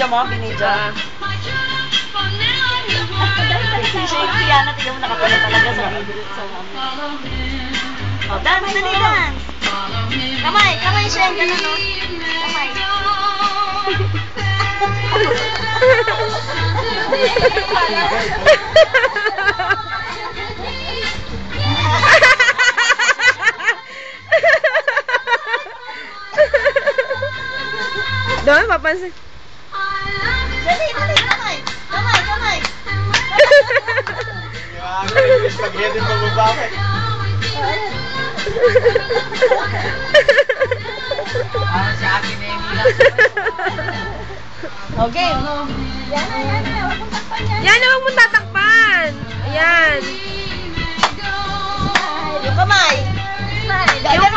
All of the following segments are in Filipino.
Binidyo mo? Binidyo? Si Yana, tignan mo nakapala talaga sa video. Oh, dance, dali, dance. Kamay, kamay siya. Ganun, no? Kamay. Doon, papansin. Dali, dali, kamay. Kamay, kamay. Spaghetti mo babakit. Sa akin na yung ilang. Okay. Yan, huwag mong tatakpan. Ayan. Yung kamay.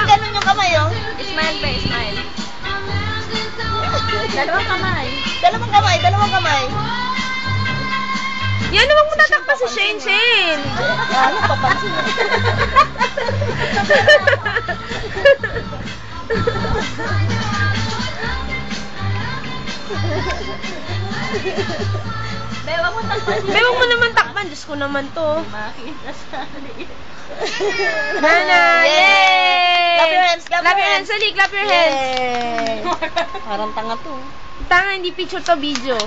Ganun yung kamay, oh. Smile pa, smile. Dalawang kamay. Dalawang kamay, dalawang kamay. Yan, huwag mong tatakpan si Shane, Shane. Ano, papansin mo. Bewang mo naman takpan. Diyos ko naman to. Makita sa liit. Nana, yay! Clap your hands, Clap your hands. Sali, clap your hands. Parang tanga to. Tanga, hindi picture to video.